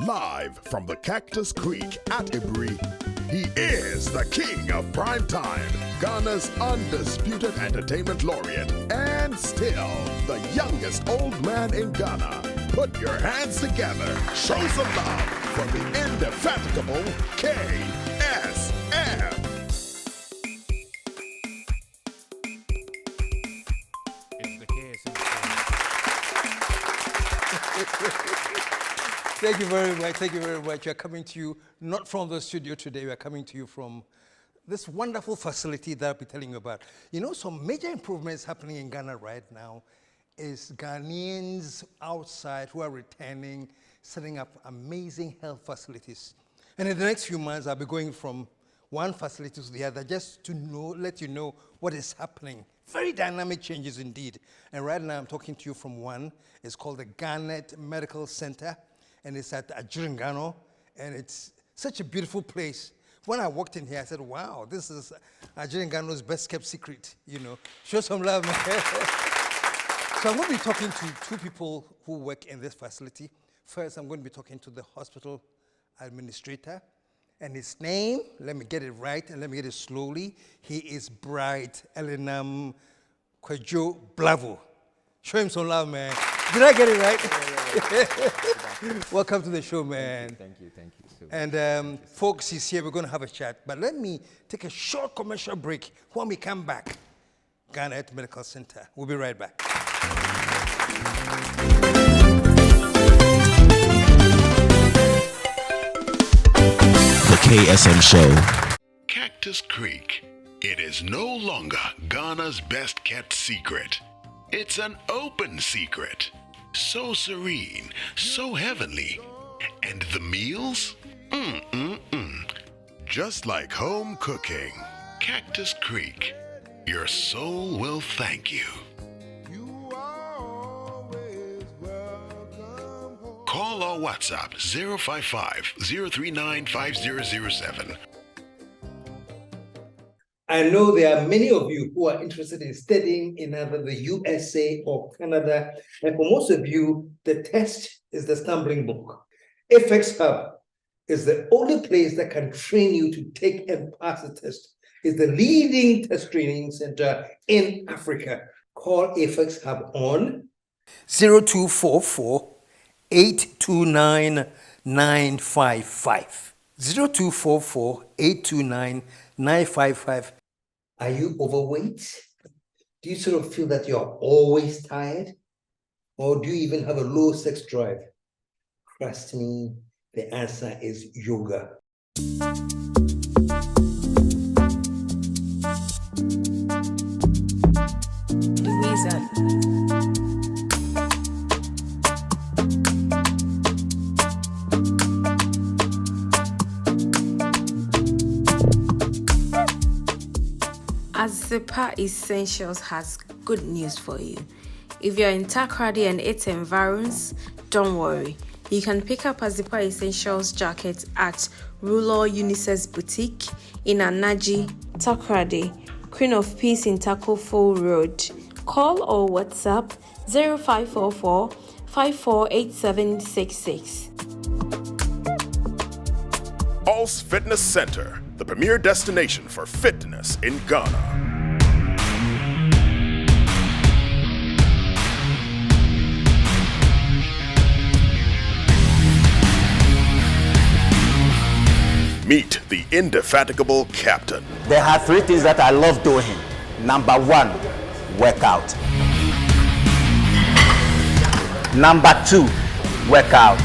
Live from the Cactus Creek at Ibri, he is the king of prime time, Ghana's undisputed entertainment laureate, and still the youngest old man in Ghana. Put your hands together, show some love for the indefatigable KSM. Thank you very much. Thank you very much. We are coming to you not from the studio today. We are coming to you from this wonderful facility that I'll be telling you about. You know, some major improvements happening in Ghana right now is Ghanaians outside who are returning, setting up amazing health facilities. And in the next few months, I'll be going from one facility to the other just to let you know what is happening. Very dynamic changes indeed. And right now I'm talking to you from one. It's called the Garnet Medical Center, and it's at Ajirangano, and it's such a beautiful place. When I walked in here, I said, wow, this is Ajirangano's best kept secret, you know. Show some love, man. So I'm going to be talking to two people who work in this facility. First, I'm going to be talking to the hospital administrator, and his name, let me get it right and let me get it slowly. He is Bright Elinam Kwejo Blavo. Show him some love, man. Did I get it right? Welcome to the show, man. Thank you. So and folks, he's here. We're going to have a chat. But let me take a short commercial break. When we come back, Garnet Medical Center. We'll be right back. The KSM Show. Cactus Creek. It is no longer Ghana's best kept secret. It's an open secret. So serene, so heavenly. And the meals? Just like home cooking. Cactus Creek. Your soul will thank you. Call or WhatsApp 055-039-5007. I know there are many of you who are interested in studying in either the USA or Canada. And for most of you, the test is the stumbling block. FX Hub is the only place that can train you to take and pass the test. It's the leading test training center in Africa. Call FX Hub on 0244-829-955. 0244-829-955. Are you overweight? Do you sort of feel that you're always tired? Or do you even have a low sex drive? Trust me, the answer is yoga. Louisa. KSM Essentials has good news for you. If you're in Takoradi and its environs, don't worry. You can pick up KSM Essentials jacket at Ruler Unisex Boutique in Anaji, Takoradi, Queen of Peace in Takofo Road. Call or WhatsApp 0544 548766. Pulse Fitness Center, the premier destination for fitness in Ghana. Meet the indefatigable captain. There are three things that I love doing. Number one, workout. Number two, workout.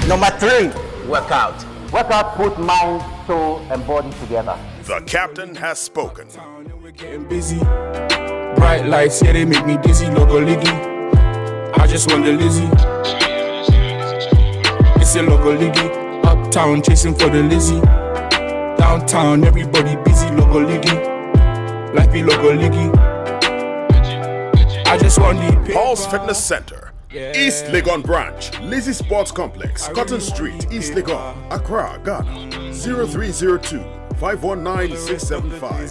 Number three, workout. Workout put mind, soul, and body together. The captain has spoken. We're getting busy. Bright lights, yeah, they make me dizzy. Logo liggy. I just want the Lizzie. It's a logo liggy. Uptown, chasing for the Lizzie. Downtown, everybody busy. Logo liggy. Life be logo liggy. I just want the Paul's Fitness Center. East Legon Branch, Lizzie Sports Complex, Cotton Street, East Legon, Accra, Ghana, 0302 519 675.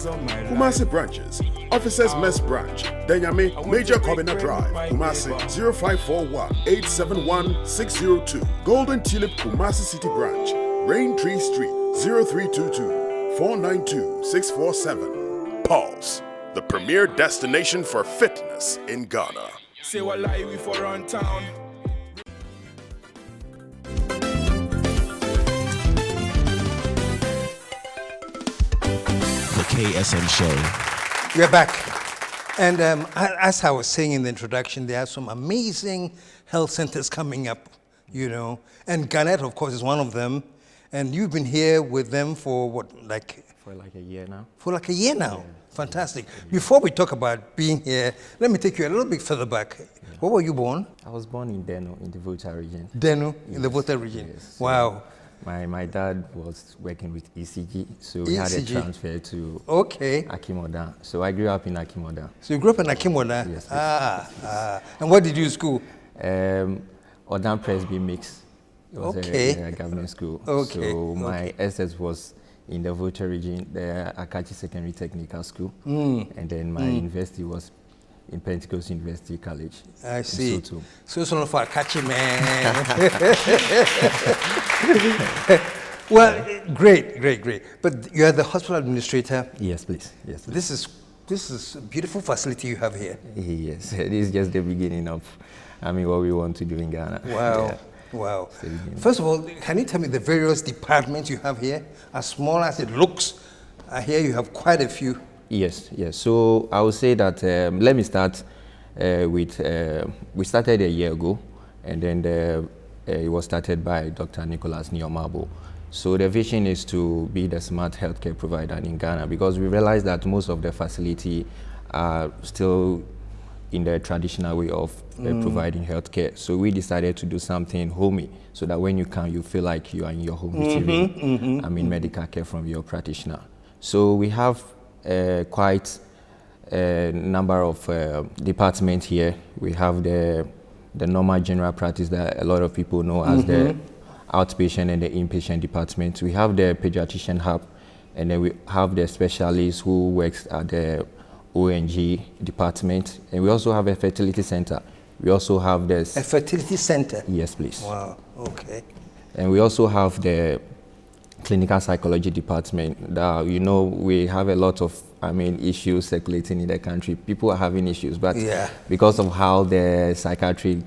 Kumasi branches, Officers Mess Branch, Denyame, Major Kobina Drive, Kumasi 0541-871-602. Golden Tulip Kumasi City Branch, Rain Tree Street 0322-492-647. Pulse, the premier destination for fitness in Ghana. Say what lie we for around town. The KSM Show. We're back. And as I was saying in the introduction, there are some amazing health centers coming up, you know. And Garnet, of course, is one of them. And you've been here with them for what, For like a year now. For like a year now. Yeah. Fantastic. Before we talk about being here, let me take you a little bit further back. Yeah. Where were you born? I was born in Deno, in the Volta region. Deno, in the Volta region. Yes. Wow. My dad was working with ECG, so we had a transfer to Akimoda. So I grew up in Akimoda. So you grew up in Akimoda? Yes. And what did you do school? Odan Presby Mix. It was a government school. So my SS was in the Volta region, the Akachi Secondary Technical School. And then my university was in Pentecost University College. I see. So it's not for Akachi, man. Well, great. But you are the hospital administrator. Yes, please. Yes, please. This is a beautiful facility you have here. Yes, this is just the beginning of, what we want to do in Ghana. Wow. Yeah. Wow. First of all, can you tell me the various departments you have here? As small as it looks, I hear you have quite a few. Yes. So I would say that, let me start with, we started a year ago, and then it was started by Dr. Nicholas Niomabo. So the vision is to be the smart healthcare provider in Ghana, because we realize that most of the facility are still in the traditional way of providing healthcare. So we decided to do something homey, so that when you come, you feel like you are in your home receiving medical care from your practitioner. So we have quite a number of departments here. We have the normal general practice that a lot of people know as the outpatient and the inpatient department. We have the pediatrician hub, and then we have the specialist who works at the ONG department, and we also have a fertility center. We also have this... A fertility center? Yes, please. Wow, okay. And we also have the clinical psychology department. That, we have a lot of, issues circulating in the country. People are having issues, but because of how the psychiatric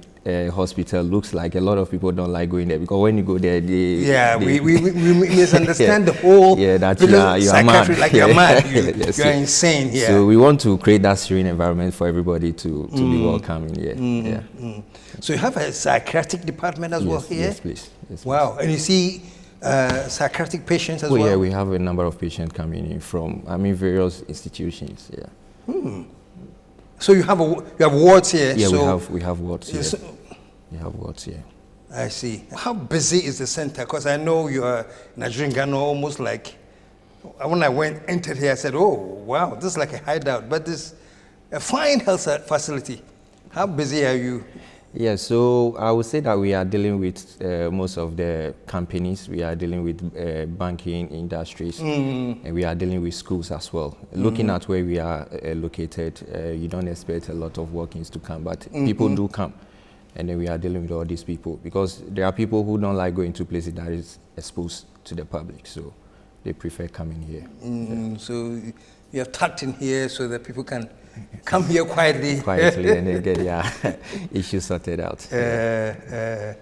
hospital looks like, a lot of people don't like going there, because when you go there, we misunderstand the whole that you are mad. Like you're mad. You're insane. Yeah. So we want to create that serene environment for everybody to be welcoming here. So you have a psychiatric department as well here? Yes, please. Yes, wow. Please. And you see psychiatric patients as well? Yeah, we have a number of patients coming in from various institutions. So you have wards here? Yeah, we have wards here. We have wards here. I see. How busy is the center? Because I know you are Nigerian Ghana, almost like, when I entered here, I said, oh, wow, this is like a hideout, but this is a fine health facility. How busy are you? Yeah, so I would say that we are dealing with most of the companies. We are dealing with banking industries, and we are dealing with schools as well. Looking at where we are located, you don't expect a lot of walk-ins to come, but people do come. And then we are dealing with all these people, because there are people who don't like going to places that is exposed to the public, so they prefer coming here. So you have tucked in here so that people can come here quietly. And then get their issues sorted out. I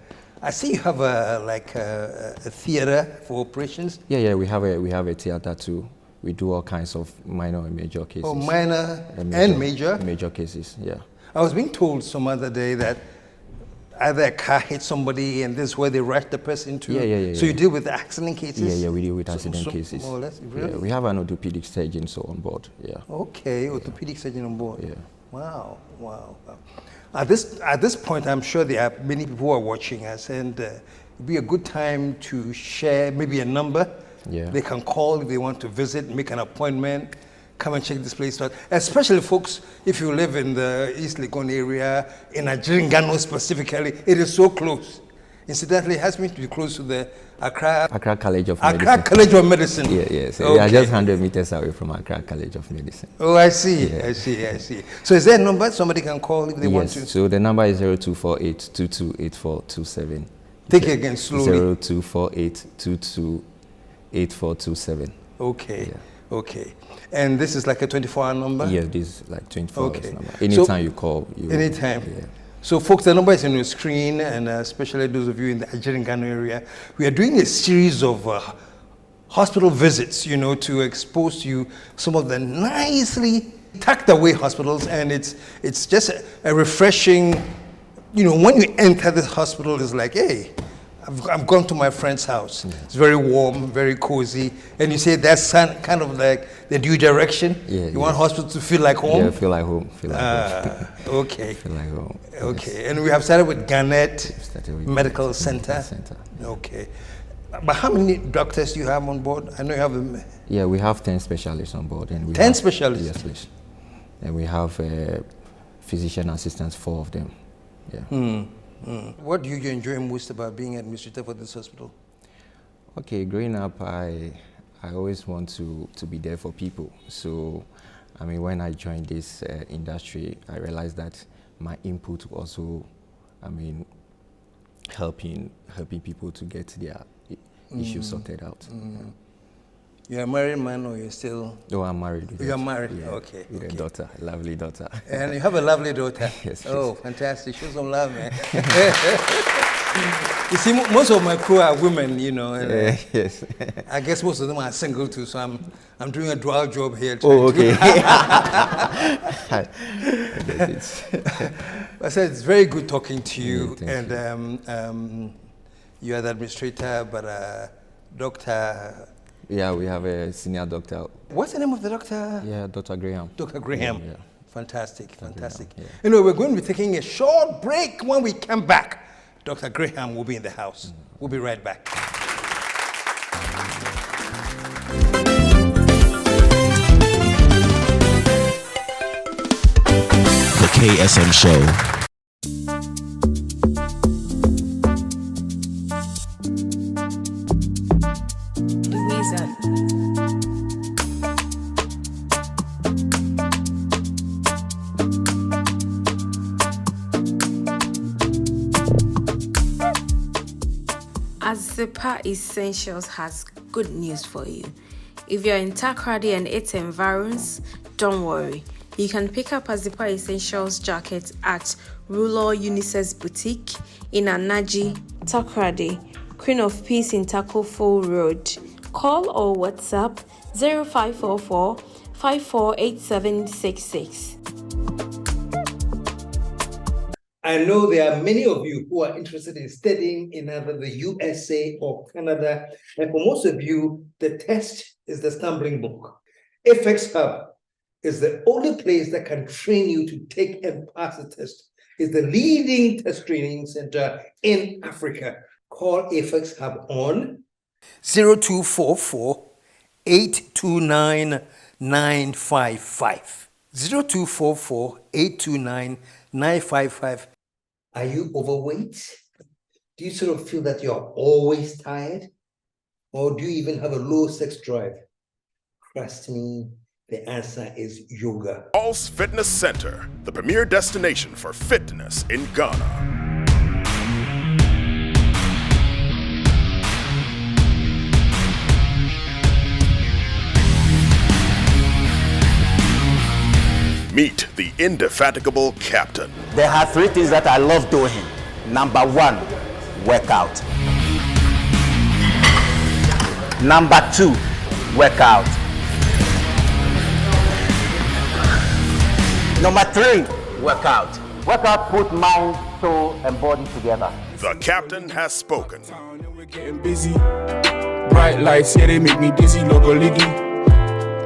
see you have a theater for operations. Yeah, we have a theater too. We do all kinds of minor and major cases. Oh, minor and major? Major cases, yeah. I was being told some other day that either a car hit somebody and this is where they rush the person to. Yeah. So you deal with accident cases? Yeah, we deal with accident cases. More or less, really? Yeah, we have an orthopedic surgeon on board. Yeah. Okay, orthopedic surgeon on board. Yeah. Wow. At this point, I'm sure there are many people who are watching us, and it'd be a good time to share maybe a number. Yeah. They can call if they want to visit, make an appointment, come and check this place out. Especially folks, if you live in the East Legon area, in Nigerian Ghana specifically, it is so close. Incidentally, it has me to be close to the Accra College of Medicine. Accra College of Medicine. Yeah. So we are just 100 meters away from Accra College of Medicine. Oh, I see. Yeah. I see. So is there a number somebody can call if they want to? Yes. So the number is 0248-228427. Take it again slowly. 0248-228427. Okay. Yeah. Okay. And this is like a 24-hour number? Yeah, this is like 24 hours number. So- Anytime you call. Anytime. Yeah. So, folks, the number is on your screen, and especially those of you in the Ajay Ghana area, we are doing a series of hospital visits, to expose to you some of the nicely tucked away hospitals, and it's just a refreshing, when you enter this hospital, it's like, hey, I've gone to my friend's house. Yeah. It's very warm, very cozy, and you say that's kind of like the due direction. Yeah, you want hospital to feel like home. Yeah, feel like home. Home. Okay. Feel like home. Okay, Yes. and we have started with Garnet Medical Center. Okay, but how many doctors do you have on board? I know you have them. Yeah, we have 10 specialists on board, and 10 specialists. Yes, please. And we have physician assistants, 4 of them. Yeah. What do you enjoy most about being administrator for this hospital? Okay, growing up, I always want to be there for people. So, when I joined this industry, I realized that my input also, helping people to get their issues sorted out. Yeah. You're a married man, or you're still? Oh, I'm married. You're married. Yeah, Okay. With a daughter, a lovely daughter. And you have a lovely daughter. Yes. Oh, fantastic! Show some love, man. You see, most of my crew are women, and yes. I guess most of them are single too. So I'm doing a dual job here. Oh, okay. I said it's very good talking to you, Yeah, and you are the administrator, but doctor. Yeah, we have a senior doctor. What's the name of the doctor? Yeah, Dr. Graham. Dr. Graham. Yeah. Fantastic. Graham, yeah. We're going to be taking a short break. When we come back, Dr. Graham will be in the house. We'll be right back. The KSM Show. Azipa Essentials has good news for you. If you're in Takoradi and its environs, don't worry. You can pick up Azipa Essentials jacket at Ruler Unisex Boutique in Anaji, Takoradi, Queen of Peace in Takofo Road. Call or WhatsApp 0544 548766. I know there are many of you who are interested in studying in either the USA or Canada. And for most of you, the test is the stumbling block. FX Hub is the only place that can train you to take and pass the test. It's the leading test training center in Africa. Call FX Hub on 0244 829 955. 0244 829 955. Are you overweight? Do you sort of feel that you're always tired? Or do you even have a low sex drive? Trust me, the answer is yoga. Pulse Fitness Center, the premier destination for fitness in Ghana. Meet the indefatigable captain. There are 3 things that I love doing. Number 1, workout. Number 2, workout. Number 3, workout. Workout put mind, soul, and body together. The captain has spoken. We're getting busy. Bright lights, yeah, they make me dizzy. Logo Liggy.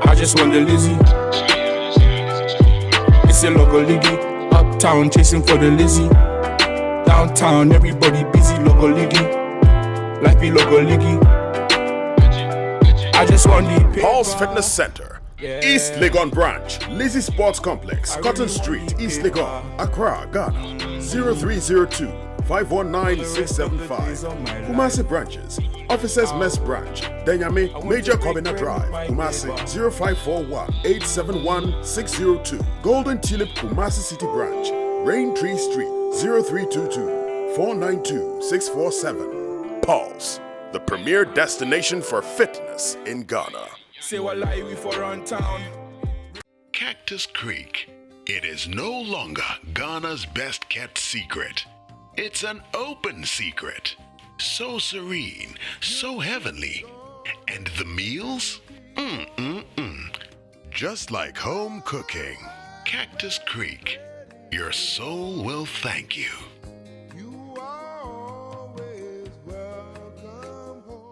I just want the Lizzie. It's a Logo Liggy. Uptown, chasing for the Lizzie. Downtown, everybody busy. Logo Liggy. Life be Logo Liggy. I just want the Pulse Fitness Center, East Legon Branch, Lizzie Sports Complex, Cotton Street, East Legon, Accra, Ghana. 0302 519-675. Kumasi branches. Officers Mess Branch. Denyame, Major Kobina Drive. Kumasi 0541-871-602. Golden Tulip Kumasi City Branch. Raintree Street 0322-492-647. Pulse, the premier destination for fitness in Ghana. Say what lie we for run town. Cactus Creek. It is no longer Ghana's best kept secret. It's an open secret. So serene, so heavenly. And the meals? Just like home cooking. Cactus Creek. Your soul will thank you.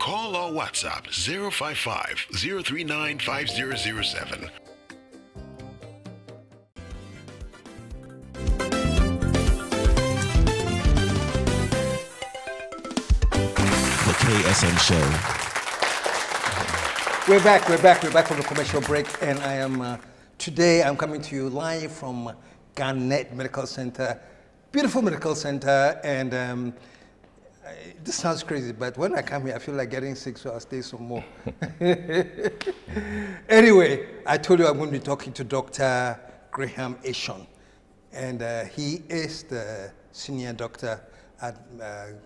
Call or WhatsApp 055-039-5007. The KSM Show. We're back from the commercial break, and today I'm coming to you live from Garnet Medical Center, beautiful medical center, and this sounds crazy, but when I come here, I feel like getting sick, so I'll stay some more. Anyway, I told you I'm going to be talking to Dr. Graham Ashon, and he is the senior doctor at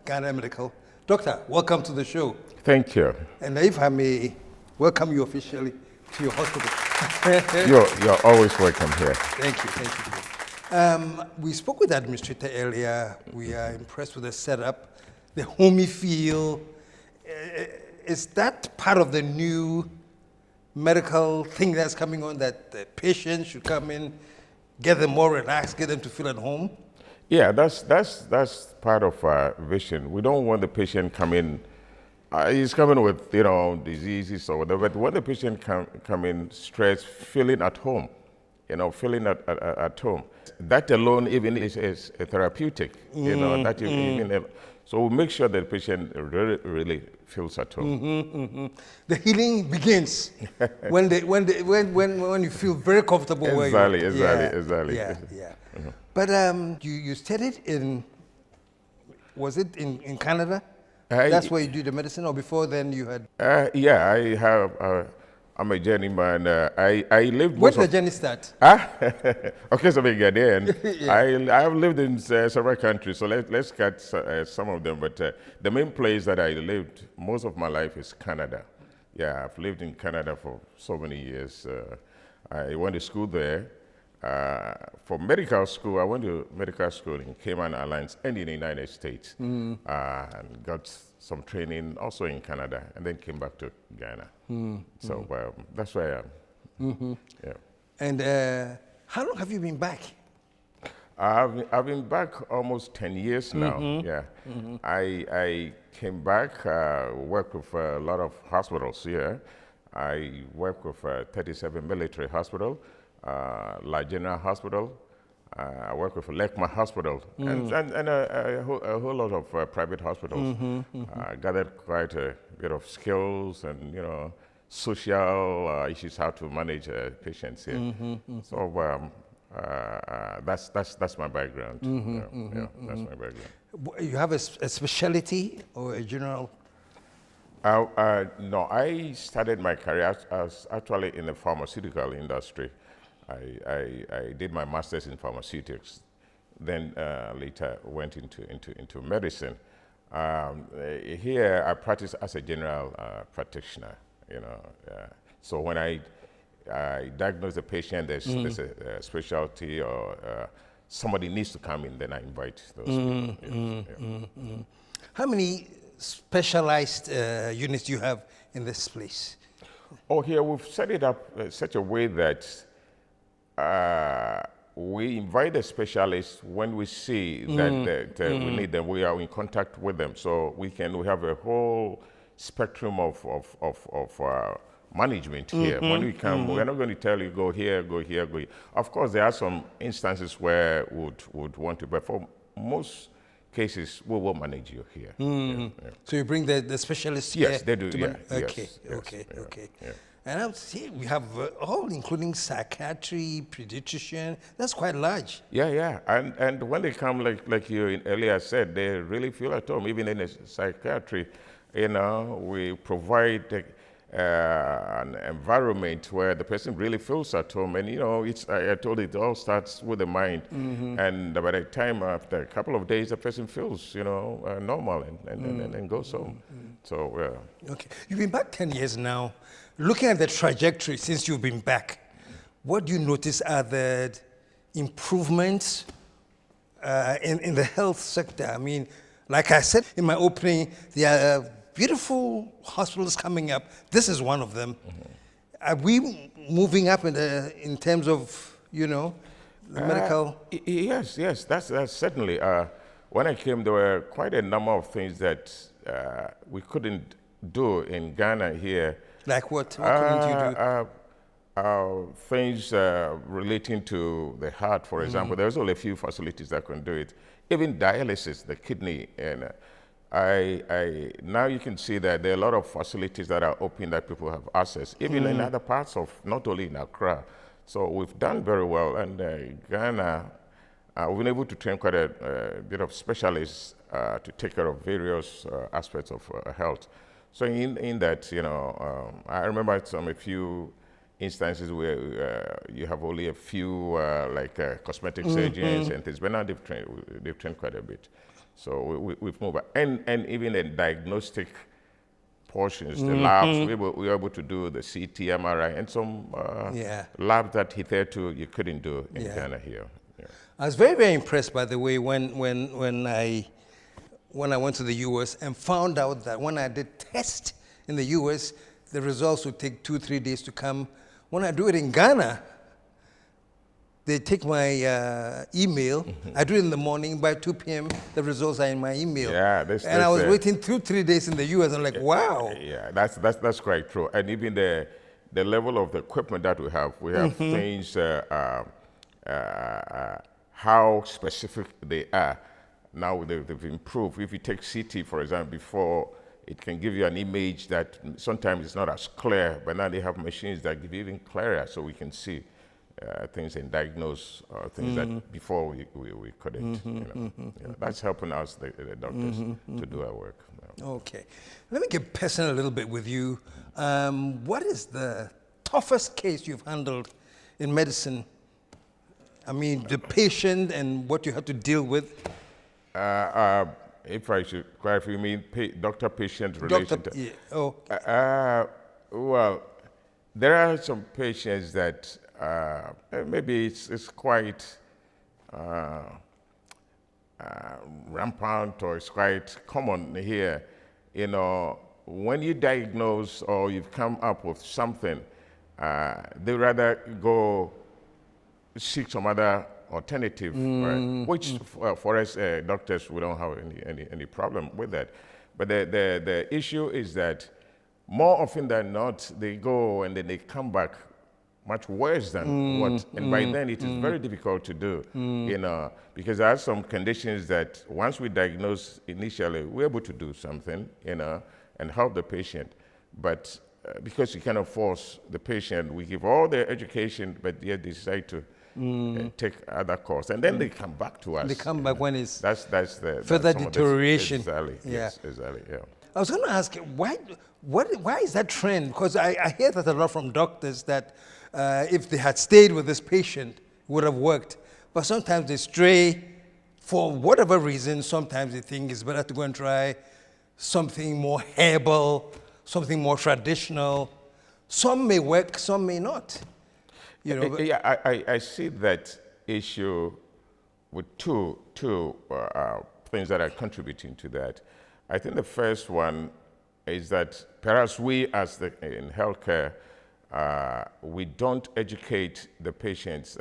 Garnet Medical. Doctor, welcome to the show. Thank you. And if I may welcome you officially to your hospital. You're always welcome here. Thank you. We spoke with the administrator earlier. We are impressed with the setup, the homey feel. Is that part of the new medical thing that's coming on, that the patients should come in, get them more relaxed, get them to feel at home? Yeah, that's part of our vision. We don't want the patient come in. He's coming with diseases or whatever. But when the patient come in stressed, feeling at home, feeling at home, that alone even is a therapeutic. So we make sure that the patient really feels at home. The healing begins when you feel very comfortable. Exactly. Yeah. But you studied was it in Canada? That's where you do the medicine, or before then you had? I'm a journeyman. I lived. When did the journey start? Okay, so I'm Ghanaian. I have lived in several countries, so let's cut some of them. But the main place that I lived most of my life is Canada. Yeah, I've lived in Canada for so many years. I went to school there. For medical school, I went to medical school in Cayman Islands and in the United States, and got some training also in Canada, and then came back to Ghana. So that's where I am. Yeah. And how long have you been back? I've been back almost 10 years now. Yeah. I came back, worked with a lot of hospitals here. I worked with 37 military hospital. La General Hospital. I work with Lekma Hospital and a whole lot of private hospitals. I gathered quite a bit of skills and social issues, how to manage patients here. So that's my background. That's my background. You have a specialty or a general? No, I started my career as actually in the pharmaceutical industry. I did my master's in pharmaceutics, then later went into medicine. Here I practice as a general practitioner. So when I diagnose a patient, there's a specialty or somebody needs to come in, then I invite those people. How many specialized units do you have in this place? Oh, here we've set it up such a way that we invite the specialists when we see that we need them. We are in contact with them, so we have a whole spectrum of management here. When we come, we're not going to tell you go here, go here, go here. Of course, there are some instances where would want to, but for most cases, we will manage you here. So you bring the specialists here? Yes, they do. Okay. And I see we have all, including psychiatry, pediatrician. That's quite large. Yeah. And when they come, like you earlier said, they really feel at home. Even in the psychiatry, we provide an environment where the person really feels at home. And I told you, it all starts with the mind. And by the time, after a couple of days, the person feels normal and goes home. So Okay, you've been back 10 years now. Looking at the trajectory since you've been back, what do you notice are the improvements in the health sector? I mean, like I said in my opening, there are beautiful hospitals coming up. This is one of them. Are we moving up in terms of, the medical? Yes, that's certainly. When I came, there were quite a number of things that we couldn't do in Ghana here. Like what? What couldn't you do? Things relating to the heart, for example. There's only a few facilities that can do it. Even dialysis, the kidney, and now you can see that there are a lot of facilities that are open that people have access, even in other parts of, not only in Accra. So we've done very well, and Ghana, we've been able to train quite a bit of specialists to take care of various aspects of health. So in that, I remember a few instances where you have only a few cosmetic surgeons and things, but now they've trained quite a bit. So we've moved, and even in diagnostic portions, the labs, we were able to do the CT, MRI, and some labs that hitherto you couldn't do in Ghana here. Yeah. I was very, very impressed, by the way, when I went to the US and found out that when I did test in the US, the results would take 2-3 days to come. When I do it in Ghana, they take my email. I do it in the morning. By 2 p.m., the results are in my email. Yeah, I was waiting 2-3 days in the US. I'm like, wow. Yeah, that's quite true. And even the level of the equipment that we have things, how specific they are. Now they've improved. If you take CT, for example, before, it can give you an image that sometimes it's not as clear, but now they have machines that give you even clearer, so we can see things and diagnose things that before we couldn't. That's helping us, the doctors, to do our work. Okay. Let me get personal a little bit with you. What is the toughest case you've handled in medicine? I mean, the patient and what you had to deal with? If I should clarify, you mean doctor-patient relation? Well, there are some patients that maybe it's quite rampant, or it's quite common here. When you diagnose or you've come up with something, they rather go seek some other alternative, right? Which for us doctors, we don't have any problem with that. But the issue is that more often than not, they go and then they come back much worse than what, and by then it is very difficult to do, because there are some conditions that once we diagnose initially, we're able to do something, and help the patient. But because you cannot force the patient, we give all their education, but yet they decide to take other course, and then they come back to us. They come back when it's that's the further deterioration. Exactly. Yeah. Yes, exactly. Yeah. I was going to ask you, why is that trend? Because I hear that a lot from doctors that if they had stayed with this patient, it would have worked. But sometimes they stray for whatever reason. Sometimes they think it's better to go and try something more herbal, something more traditional. Some may work, some may not. I see that issue with two things that are contributing to that. I think the first one is that perhaps we, in healthcare, we don't educate the patients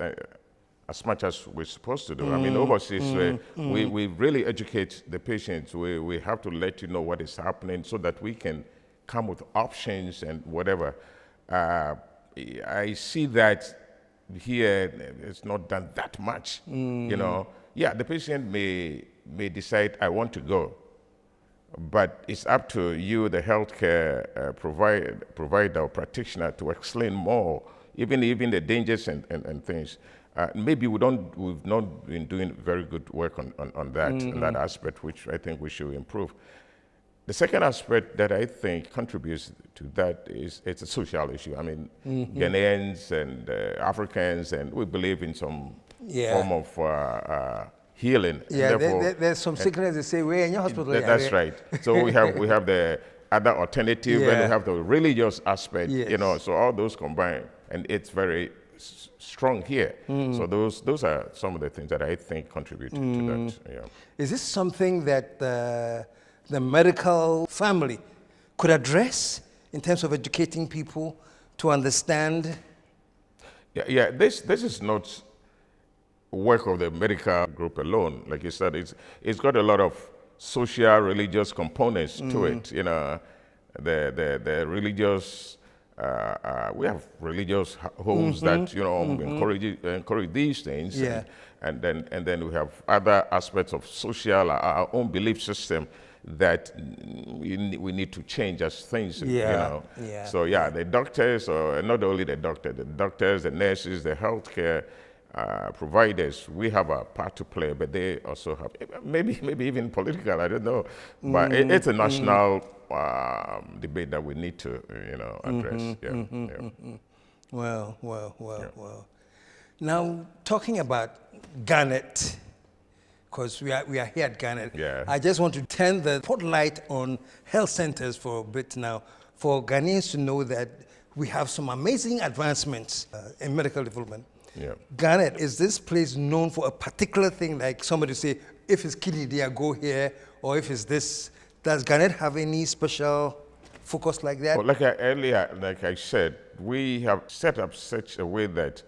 as much as we're supposed to do. I mean, overseas, we really educate the patients. We have to let you know what is happening so that we can come with options and whatever. I see that here it's not done that much. Yeah, the patient may decide, I want to go, But it's up to you, the healthcare provider or practitioner, to explain more, even the dangers and things. Maybe we've not been doing very good work on that aspect, which I think we should improve. The second aspect that I think contributes to that is it's a social issue. I mean, Ghanaians and Africans, and we believe in some form of healing. Yeah, there's some sickness they say we're in your hospital. That's right. So we have the other alternative, and we have the religious aspect. Yes. You know, so all those combined, and it's very strong here. So those are some of the things that I think contribute to that. Yeah. Is this something that the medical family could address in terms of educating people to understand? Yeah. This is not work of the medical group alone. Like you said, it's got a lot of social, religious components to it. You know, the religious. We have religious homes that encourage these things. Yeah. And then we have other aspects of social, our own belief system that we need to change as things. You know. Yeah. So the doctors, or not only the doctors, the nurses, the healthcare providers, we have a part to play, but they also have maybe even political. I don't know, but it's a national debate that we need to address. Well. Now, talking about Garnet, because we are here at Garnet. Yeah. I just want to turn the spotlight on health centers for a bit now, for Ghanaians to know that we have some amazing advancements in medical development. Yeah. Garnet, is this place known for a particular thing, like somebody say, if it's kidney there, go here, or if it's this? Does Garnet have any special focus like that? Well, like I said, we have set up such a way that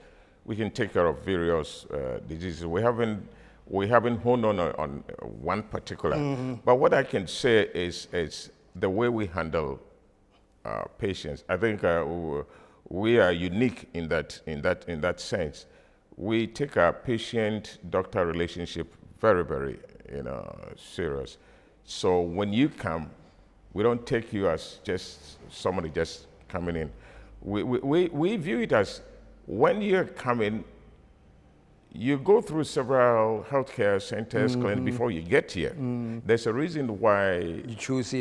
we can take care of various diseases. We haven't honed on one particular. But what I can say is the way we handle patients. I think we are unique in that sense. We take our patient-doctor relationship very, very serious. So when you come, we don't take you as just somebody just coming in. We view it as when you're coming, you go through several healthcare centers clinics before you get here. There's a reason why You chose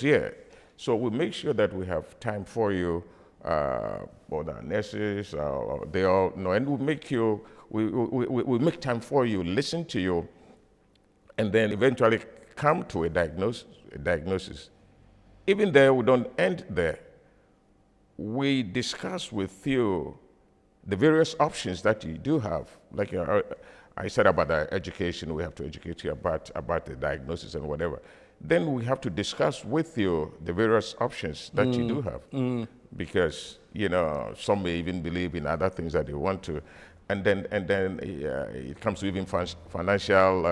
here. So we make sure that we have time for you, or the nurses, they all know, and we make time for you, listen to you, and then eventually come to a diagnosis. Even there, we don't end there. We discuss with you the various options that you do have. Like I said about the education, we have to educate you about the diagnosis and whatever. Then we have to discuss with you the various options that you do have. Because, some may even believe in other things that they want to. And then it comes to even financial,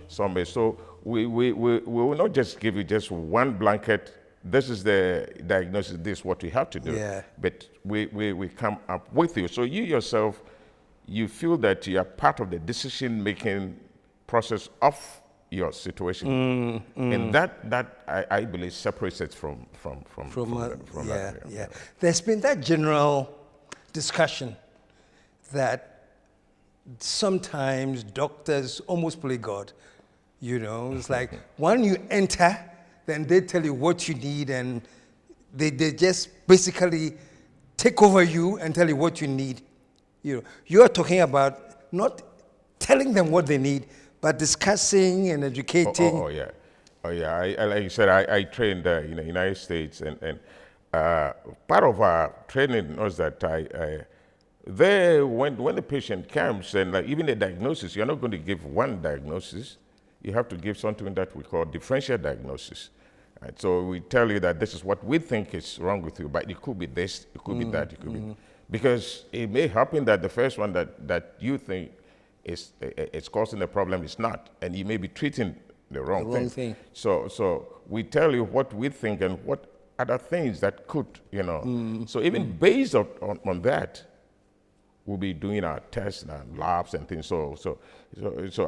some may. So we will not just give you just one blanket, this is the diagnosis, this is what we have to do. Yeah. But we come up with you. So you yourself, you feel that you are part of the decision-making process of your situation. And that I believe separates it from that. There's been that general discussion that sometimes doctors almost play God. It's like when you enter, then they tell you what you need, and they just basically take over you and tell you what you need. You are talking about not telling them what they need, but discussing and educating. Oh yeah. I like you said, I trained in the United States, and part of our training was that when the patient comes, and like even the diagnosis, you're not going to give one diagnosis. You have to give something that we call differential diagnosis. Right? So we tell you that this is what we think is wrong with you, but it could be this, it could be that, it could be, because it may happen that the first one that you think it's causing the problem is not, and you may be treating the wrong thing. So we tell you what we think and what other things that could, So even based on that, we'll be doing our tests and labs and things. So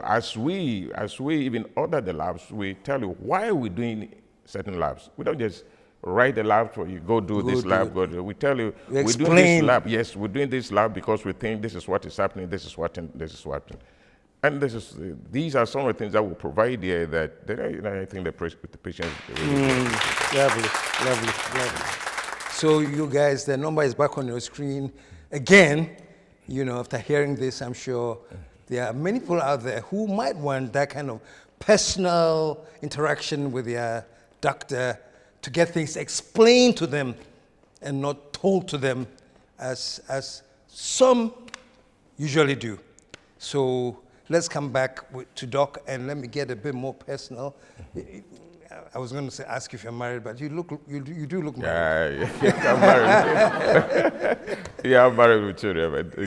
as we even order the labs, we tell you why we're doing certain labs. We don't just write the lab for you, go do this lab, go do. We tell you, we're doing this lab. Yes, we're doing this lab because we think this is what is happening, this is what, and this is what. And these are some of the things that will provide here that I think the patients really Lovely. So you guys, the number is back on your screen. Again, after hearing this, I'm sure there are many people out there who might want that kind of personal interaction with their doctor to get things explained to them and not told to them as some usually do. So let's come back to Doc and let me get a bit more personal. I was going to ask if you're married, but you do look married. Yeah, I'm married. Yeah, I'm married with children. But, do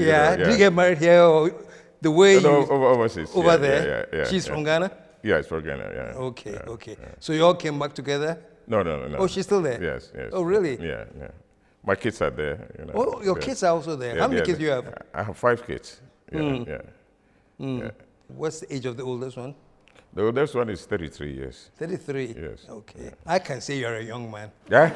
you get married here or the way overseas? Over there? Yeah. She's from Ghana? Yeah, it's from Ghana, yeah. Okay. So you all came back together? No. Oh, she's still there? Yes. Oh, really? Yeah. My kids are there. Oh, your kids are also there. How many kids do you have? I have 5 kids. Yeah. What's the age of the oldest one? The oldest one is 33 years. 33? Yes. Okay. Yeah. I can say you're a young man. Yeah.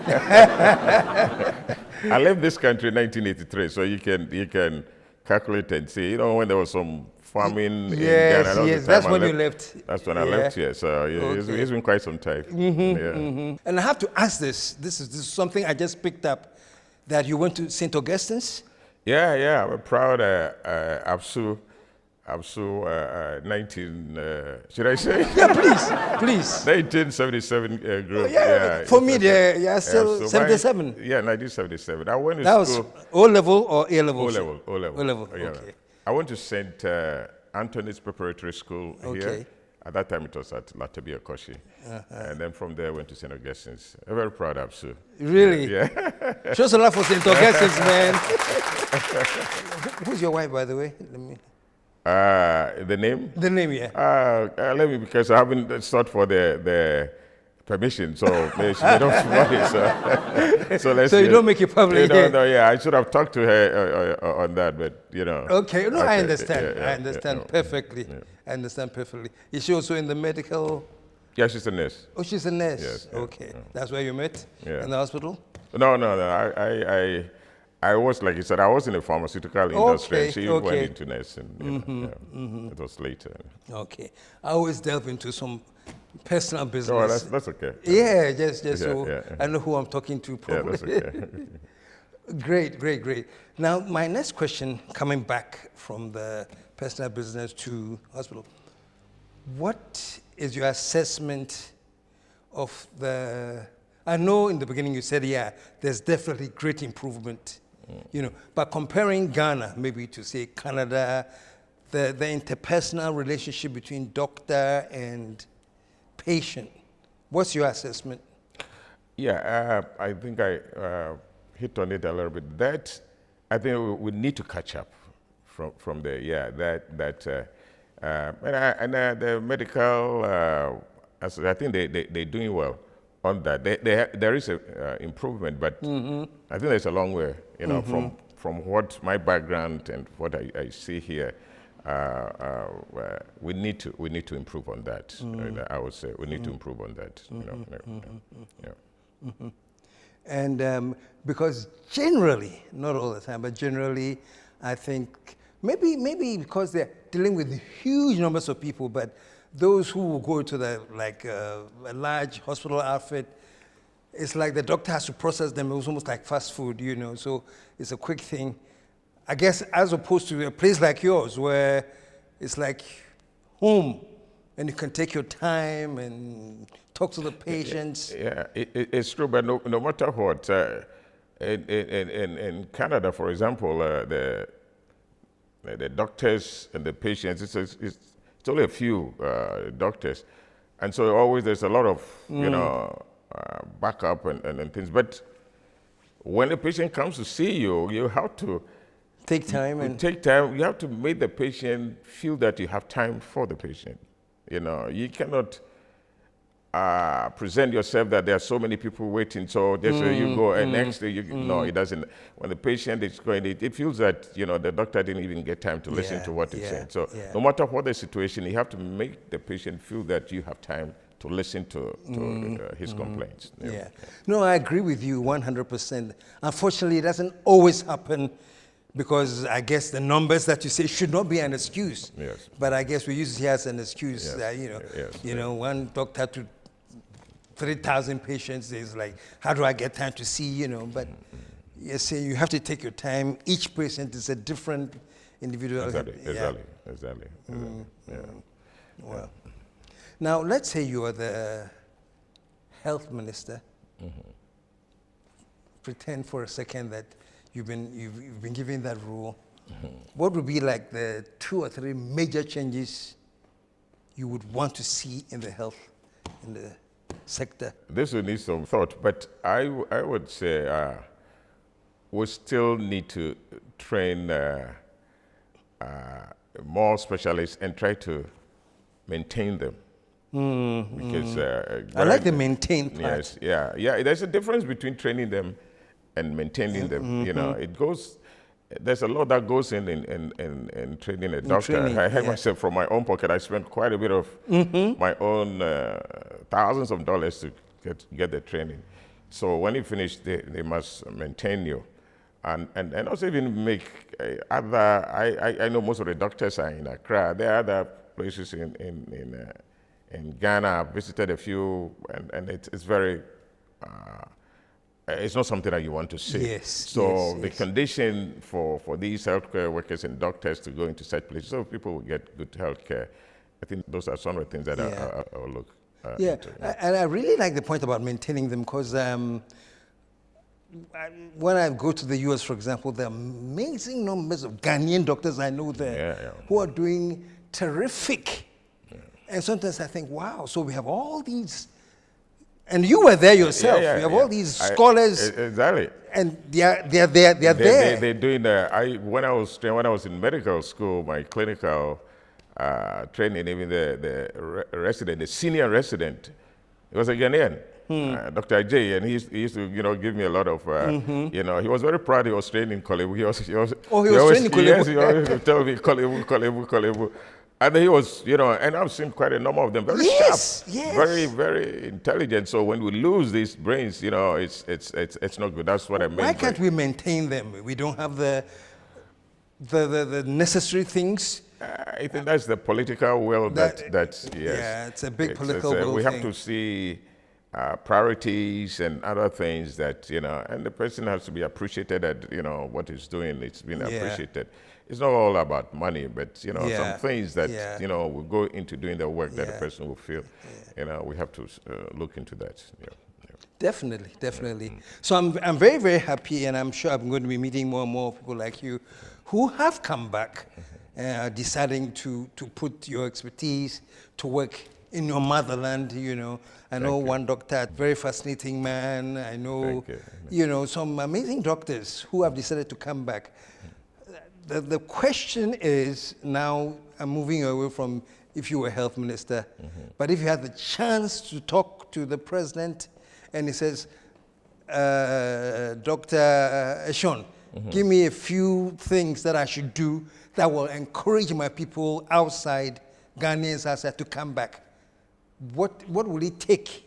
I left this country in 1983, so you can calculate and see. When there was some famine in Ghana. Yes, that's when you left. That's when I left here. So it's been quite some time. And I have to ask this. This is something I just picked up, that you went to St. Augustine's? Yeah. I'm proud. ABSU should I say? Yeah, please. 1977 group. For me, they're still 77. 1977. I went to school. That was O-level or A-level? O-level. Okay. Yeah. I went to St. Anthony's Preparatory School here. At that time, it was at Latabia Koshi. And then from there, I went to St. Augustine's. I'm very proud of ABSU. Really? Yeah. Show some love for St. Augustine's, man. Who's your wife, by the way? The name? The name, yeah. Let me, because I haven't sought for the permission, so she don't want it. So let's. So you don't make it public. No, I should have talked to her on that, but Okay, no, I understand. I understand perfectly. Yeah. I understand perfectly. Is she also in the medical? Yeah, she's a nurse. Oh, she's a nurse. Yes. Okay, that's where you met in the hospital. No. I was, like you said, I was in the pharmaceutical industry. She went into nursing. It was later. Okay. I always delve into some personal business. Oh, that's okay. Yeah, just so I know who I'm talking to probably. Yeah, that's okay. Great. Now, my next question, coming back from the personal business to hospital, what is your assessment of I know in the beginning you said, there's definitely great improvement. But comparing Ghana maybe to say Canada, the interpersonal relationship between doctor and patient, what's your assessment? Yeah, I think I hit on it a little bit. That I think we need to catch up from there. Yeah, and the medical, I think they're doing well on that. There is a improvement, but I think there's a long way. From what my background and what I see here, we need to improve on that. I would say we need to improve on that. And because generally, not all the time, but generally, I think maybe because they're dealing with huge numbers of people, but those who will go to a large hospital outfit, it's like the doctor has to process them. It was almost like fast food, so it's a quick thing. I guess as opposed to a place like yours where it's like home and you can take your time and talk to the patients. Yeah, it's true, but no matter what, in Canada, for example, the doctors and the patients, it's only a few doctors. And so always there's a lot of, backup and things. But when a patient comes to see you, you have to take time. You have to make the patient feel that you have time for the patient. You cannot. present yourself that there are so many people waiting, so just you go, and next day no, it doesn't. When the patient is going, it feels that the doctor didn't even get time to listen to what he's saying. So no matter what the situation, you have to make the patient feel that you have time to listen to his complaints. No, I agree with you 100%. Unfortunately, it doesn't always happen, because I guess the numbers that you say should not be an excuse. Yes. But I guess we use it here as an excuse. Yes. One doctor to 3,000 patients is like, how do I get time to see? But you say you have to take your time. Each patient is a different individual. Exactly. Well, now let's say you are the health minister. Pretend for a second that you've been given that role. What would be like the 2 or 3 major changes you would want to see in the health in the sector? This will need some thought, but I would say we still need to train more specialists and try to maintain them. Because I like the maintain part. Yes, yeah. There's a difference between training them and maintaining them. There's a lot that goes in training a doctor. I had myself from my own pocket. I spent quite a bit of my own thousands of dollars to get the training. So when you finish, they must maintain you, and also even make other. I know most of the doctors are in Accra. There are other places in Ghana. I've visited a few, and it's very. It's not something that you want to see. Yes. So the condition for these healthcare workers and doctors to go into such places, so people will get good healthcare. I think those are some of the things that I will look into. And I really like the point about maintaining them, because when I go to the US, for example, there are amazing numbers of Ghanaian doctors I know there who are doing terrific. And sometimes I think, wow, so we have all these. And you were there yourself. You have all these scholars. Exactly. And they're there. They're doing when I was in medical school, my clinical training, even the senior resident, he was a Ghanaian, Dr. Ajay, and he used to give me a lot of he was very proud he was trained in Kolebu. He was trained in Kolebu. Yes, he always would tell me Kolebu. And he was, and I've seen quite a number of them, very sharp, very, very intelligent. So when we lose these brains, it's not good. That's what I mean. Why can't we maintain them? We don't have the necessary things. I think that's the political will that's yes. Yeah, it's a big political will. We have to see priorities and other things that and the person has to be appreciated at what he's doing. It's been appreciated. It's not all about money, but some things that will go into doing the work that the person will feel. We have to look into that. Definitely. So I'm very, very happy, and I'm sure I'm going to be meeting more and more people like you who have come back, deciding to put your expertise to work in your motherland. I know one doctor, very fascinating man. I know, some amazing doctors who have decided to come back. The question is, now I'm moving away from if you were health minister, but if you had the chance to talk to the president and he says, Dr. Sean, give me a few things that I should do that will encourage my people outside, Ghanaians outside, to come back. What will it take?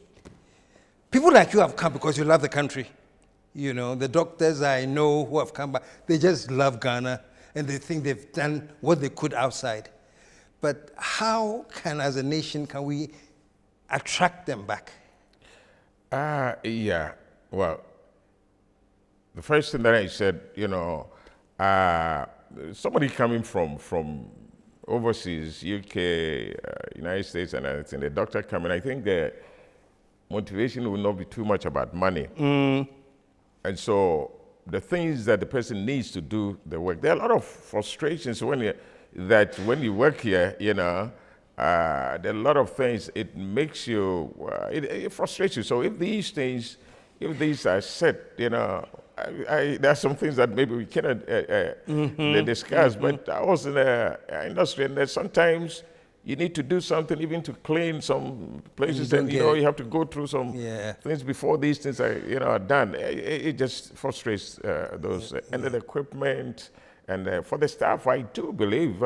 People like you have come because you love the country. The doctors I know who have come back, they just love Ghana. And they think they've done what they could outside. But how can, as a nation, can we attract them back? Well, the first thing that I said, somebody coming from overseas, UK, United States, and everything, the doctor coming, I think the motivation will not be too much about money. And so the things that the person needs to do the work. There are a lot of frustrations when you work here, there are a lot of things, it makes you, it frustrates you. So if these are set, there are some things that maybe we cannot discuss, but I was in the industry, and that sometimes, you need to do something even to clean some places, and you have to go through some things before these things are done. It just frustrates those and the equipment. And for the staff, I do believe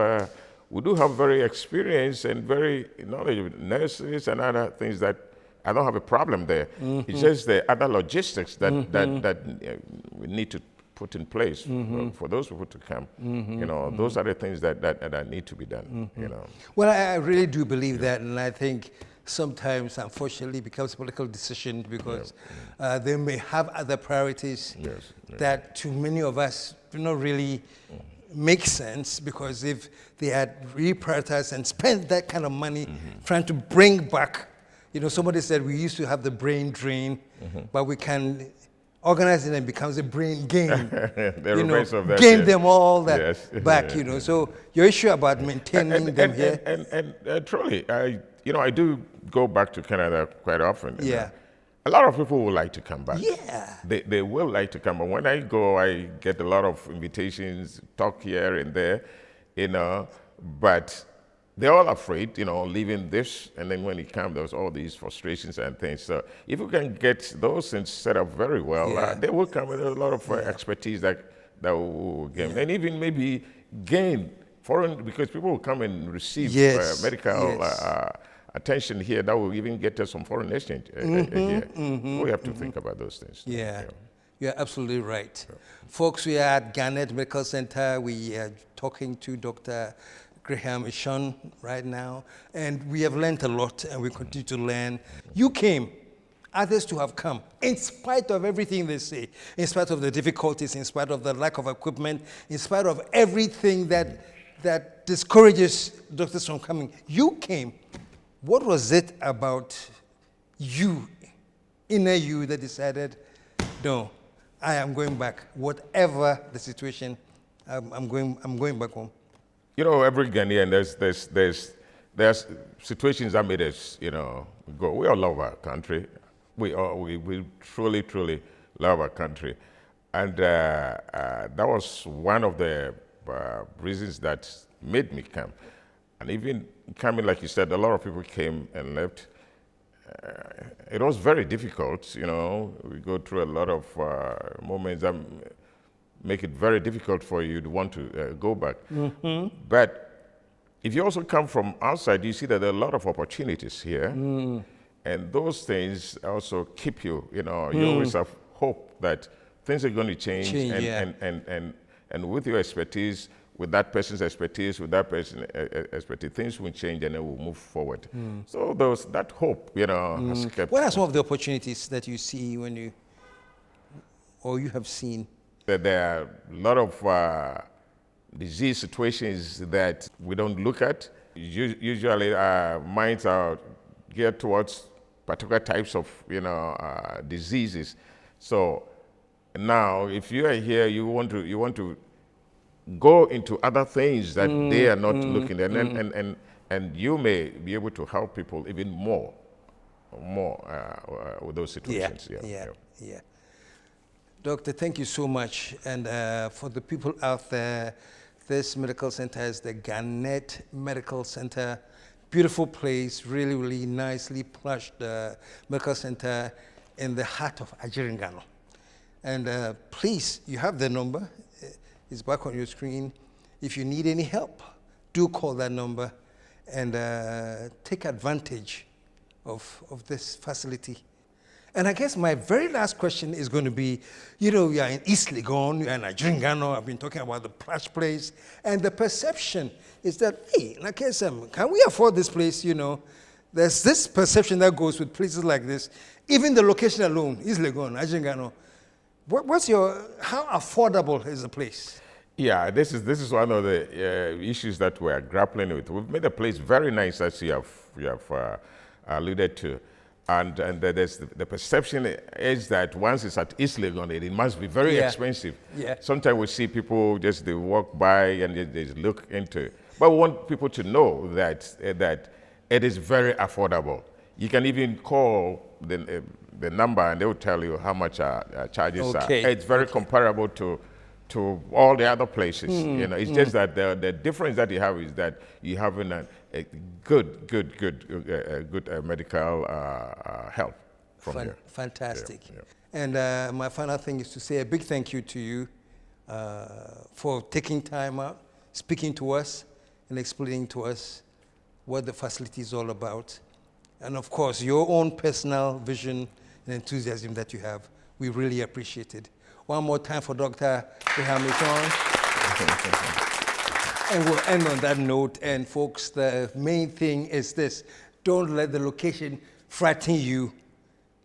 we do have very experienced and very knowledgeable nurses and other things that I don't have a problem there. It's just the other logistics that we need to put in place for those people to come. Those are the things that need to be done. Well, I really do believe that, and I think sometimes, unfortunately, it becomes a political decision because they may have other priorities that to many of us do not really make sense, because if they had reprioritized and spent that kind of money trying to bring back, somebody said we used to have the brain drain, but we can organize it and it becomes a brain gain. Gain them all that back, So your issue about maintaining them here. And truly, I do go back to Canada quite often. A lot of people would like to come back. They will like to come. But when I go, I get a lot of invitations, talk here and there, but they're all afraid, leaving this, and then when it comes, there's all these frustrations and things. So if we can get those things set up very well, they will come with a lot of expertise that will gain. And even maybe gain foreign, because people will come and receive medical attention here that will even get us some foreign exchange here. We have to think about those things. You're absolutely right. Folks, we are at Garnet Medical Center. We are talking to Dr. Graham Ishon right now, and we have learned a lot, and we continue to learn. You came, others to have come, in spite of everything they say, in spite of the difficulties, in spite of the lack of equipment, in spite of everything that discourages doctors from coming. You came. What was it about you, inner you, that decided, no, I am going back, whatever the situation, I'm going back home? Every Ghanaian, there's situations that made us, go. We all love our country. We truly, truly love our country. And that was one of the reasons that made me come. And even coming, like you said, a lot of people came and left. It was very difficult, We go through a lot of moments that make it very difficult for you to want to go back. But if you also come from outside, you see that there are a lot of opportunities here. And those things also keep you, you always have hope that things are going to change. And with your expertise, with that person's expertise, with that person's expertise, things will change and it will move forward. So that hope, has kept. What are some of the opportunities that you see you have seen? That there are a lot of disease situations that we don't look at. Usually our minds are geared towards particular types of diseases. So now if you are here, you want to go into other things that they are not looking at, and you may be able to help people even more with those situations. Yeah. Doctor, thank you so much. And for the people out there, this medical center is the Garnet Medical Center. Beautiful place, really, really nicely plushed medical center in the heart of Ajiringano. And please, you have the number. It's back on your screen. If you need any help, do call that number and take advantage of this facility. And I guess my very last question is going to be, you are in East Legon, you're in Ajiringano, I've been talking about the plush place, and the perception is that, hey, like KSM, can we afford this place, There's this perception that goes with places like this. Even the location alone, East Legon, Ajiringano. How affordable is the place? Yeah, this is one of the issues that we're grappling with. We've made the place very nice, as you have alluded to. And there's the perception is that once it's at East Legon, it must be very expensive. Sometimes we see people they walk by and they look into it. But we want people to know that it is very affordable. You can even call the number and they will tell you how much our charges are. It's very comparable to to all the other places. You know, it's just that the difference that you have is that you have a good medical help from here. Fantastic. Yeah. And my final thing is to say a big thank you to you for taking time out, speaking to us, and explaining to us what the facility is all about. And of course, your own personal vision and enthusiasm that you have. We really appreciate it. One more time for Dr. Hamilton. And we'll end on that note. And folks, the main thing is this: don't let the location frighten you.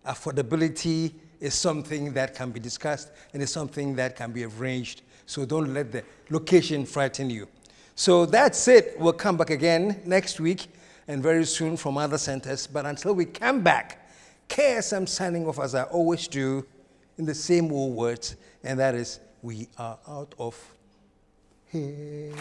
Affordability is something that can be discussed and is something that can be arranged. So don't let the location frighten you. So that's it. We'll come back again next week and very soon from other centers. But until we come back, KSM signing off as I always do in the same old words, and that is, we are out of here.